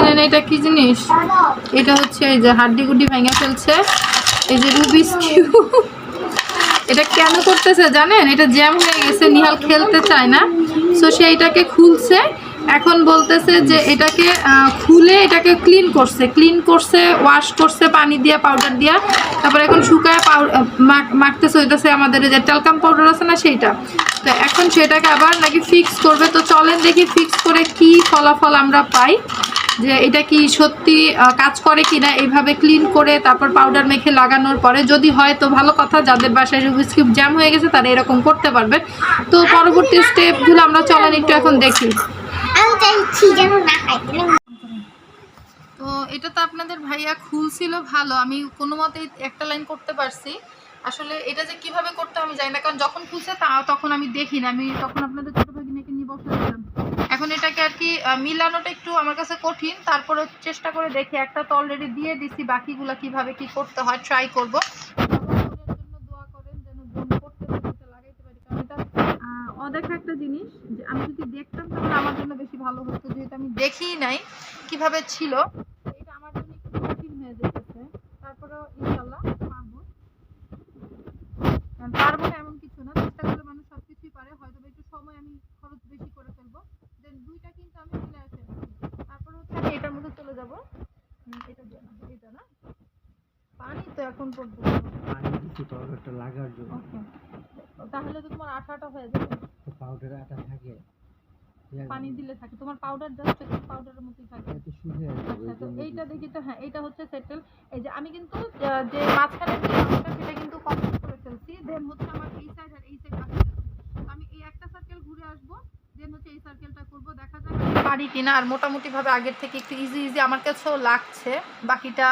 জানেন এটা কি জিনিস? এটা হচ্ছে এই যে হাড্ডি গুড্ডি ভেঙে ফেলছে, এই যে রুবিক্স কিউব। এটা কেন করতেছে জানেন? এটা জ্যাম হয়ে গেছে, নিহাল খেলতে চায় না, সো সে এটাকে খুলছে। এখন বলতেছে যে এটাকে খুলে এটাকে ক্লিন করছে, ওয়াশ করছে পানি দিয়ে, পাউডার দিয়া, তারপর এখন শুকায় মাখতেছে। হইতেছে আমাদের যে ট্যালকাম পাউডার আছে না, সেইটা। তো এখন সেটাকে আবার নাকি ফিক্স করবে। তো চলেন দেখি ফিক্স করে কি ফলাফল আমরা পাই, যে এটা কি সত্যি কাজ করে কিনা। এইভাবে ক্লিন করে তারপর পাউডার মেখে লাগানোর পরে যদি হয় তো ভালো কথা, যাদের বাসায় রুবিক্স কিউব জ্যাম হয়ে গেছে তারা এরকম করতে পারবে। তো পরবর্তী স্টেপগুলো আমরা চলেন একটু এখন দেখি। তো এটা তো আপনাদের ভাইয়া খুলছিল ভালো, আমি কোনো মতেই একটা লাইন করতে পারছি। আসলে এটা যে কিভাবে করতে আমি জানি না, কারণ যখন খুলছে তখন আমি দেখি না, আমি তখন আপনাদের ছোটো ভাগিনাকে নিয়ে বসেছিলাম। এখন এটাকে আর কি মিলানোটা একটু আমার কাছে কঠিন, তারপরে চেষ্টা করে দেখি। একটা তো অলরেডি দিয়ে দিছি, বাকিগুলো কিভাবে কি করতে হয় ট্রাই করব। দোয়া করেন যেন করতে লাগাইতে পারি, কারণ এটা অদেখা একটা জিনিস, যে আমি যদি দেখতাম তাহলে আমার জন্য বেশি ভালো হতো, যেহেতু আমি দেখিই নাই কিভাবে ছিল। এটা আমার জন্য একটু কঠিন হয়ে যেতেছে, তারপরেও ইনশাল্লাহ পারবো না এমন কিছু না, চেষ্টা করলে মানুষ সব কিছুই পারে। হয়তো একটু সময় আমি খরচ বেশি করে ফেলবো, দেন দুইটা কিন্তু আমি মিলাই ফেলছি। তারপরে হচ্ছে আমি এটার মধ্যে চলে যাবো। এটা দিয়ে না, এটা না, পানি তো এখন পর্যন্ত পানি কিছু পাউডারটা লাগার জন্য। তাহলে তো তোমার আঠাটা হয়ে যাবে। পাউডারে আটা থাকে, পানি দিলে থাকে, তোমার পাউডার জাস্ট পাউডারের মতোই থাকে। এটা শুকিয়ে আচ্ছা, তো এইটা দেখি তো। হ্যাঁ, এটা হচ্ছে সেটেল। এই যে আমি কিন্তু যে মাঝখানে যে অংশটা সেটা কিন্তু কমপ্লিট করে ফেলছি। দেন হচ্ছে আমার এই সাইড আর এই সাইড বাকি আছে। আমি এই একটা সার্কেল ঘুরে আসবো, দেন হচ্ছে এই সার্কেলটা করব, দেখা যাক পারি কিনা। আর মোটামুটি ভাবে আগের থেকে একটু ইজি আমার কাছেও লাগছে। বাকিটা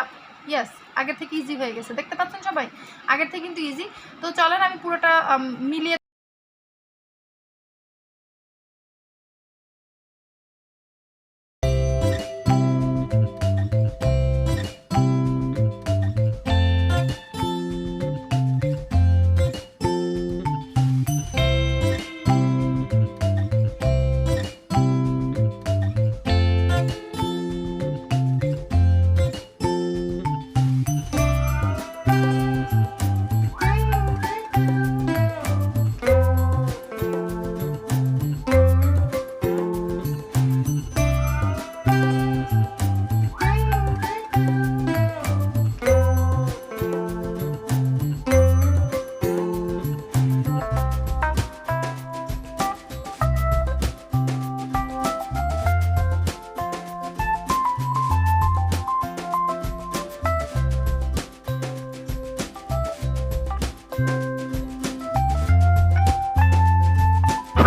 ইয়েস আগের থেকে ইজি হয়ে গেছে, দেখতে পাচ্ছেন সবাই, আগের থেকে কিন্তু ইজি। তো চলেন আমি পুরোটা মিলিয়ে।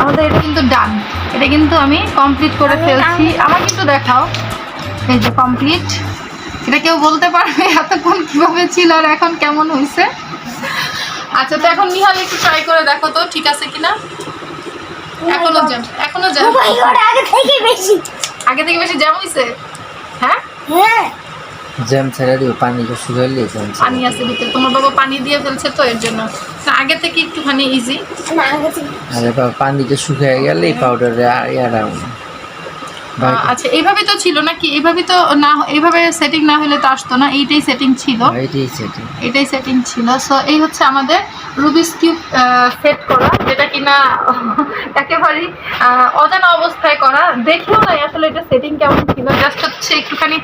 আমাদের এটা কিন্তু ডান, এটা কিন্তু আমি কমপ্লিট করে ফেলছি। আমার কিন্তু দেখাও, এই যে কমপ্লিট। এটা কেউ বলতে পারবে এতক্ষণ কিভাবে ছিল আর এখন কেমন হয়েছে? আচ্ছা, তো এখন নিহাল একটু ট্রাই করে দেখো তো ঠিক আছে কিনা। এখনো জ্যাম, আগে থেকে বেশি জ্যাম হয়েছে। হ্যাঁ হ্যাঁ, জ্যাম ছেড়ে দিও, পানিটা শুকাইলে পানি আছে ভিতরে, তোমার বাবা পানি দিয়ে ফেলছে তো এর জন্য। আগে থেকে একটুখানি ইজি, আরে বাবা পানিটা শুকিয়ে গেলে পাউডারে আরাম। আচ্ছা, এইভাবে তো ছিল নাকি? এইভাবে তো না, এইভাবে সেটিং না হলে তো আসতো না। এইটাই সেটিং ছিল, এটাই সেটিং ছিল। সো এই হচ্ছে আমাদের রুবিক্স কিউব সেট করা, যেটা কিনা একেবারেই অজানা অবস্থায় করা, দেখেও নাই আসলে এটা সেটিং কেমন ছিল। জাস্ট হচ্ছে একটুখানি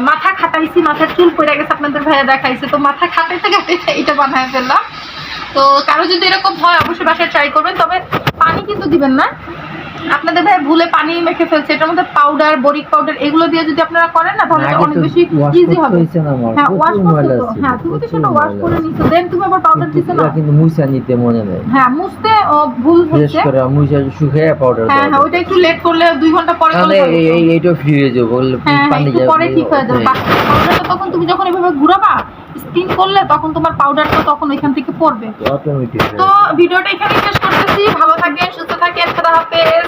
মাথা খাটাইছি, মাথার চুল পড়ে গেছে, আপনাদের ভাইয়া দেখাইছে, তো মাথা খাটাইতে খাটাইতে এটা বানায় ফেললাম। তো কারো যদি এরকম হয় অবশ্যই বাসায় ট্রাই করবেন, তবে পানি কিন্তু দিবেন না। আপনাদের ভাই ভুলে পানি মেখে ফেলছে, এটার মধ্যে পাউডার, বরিক পাউডার এগুলো দিয়ে যদি আপনারা করেন না তাহলে অনেক বেশি ইজি হবে। হ্যাঁ, ওয়াশ করতে তো, হ্যাঁ তুমি তো সেটা ওয়াশ করে নিছো, দেন তুমি আবার পাউডার দিছো না, কিন্তু মুছা নিতে মনে নেই। হ্যাঁ, মুছতে ভুল হচ্ছে, ফ্রেশ করে মুছা শুকিয়ে পাউডার দাও। হ্যাঁ হ্যাঁ, ওইটা একটু লেট করলে 2 ঘন্টা পরে করলে এইটা ফ্রি হয়ে যাবে, পানি যাবে পরে ঠিক হয়ে যাবে। পাউডারটা তখন তুমি যখন এভাবে ঘুরাবা স্পিন করলে তখন তোমার পাউডারটা তখন ওইখান থেকে পড়বে অটোমেটিক। তো ভিডিওটা এখানেই শেষ করতেছি, ভালো থাকেন, সুস্থ থাকেন, খোদা হাফেজ।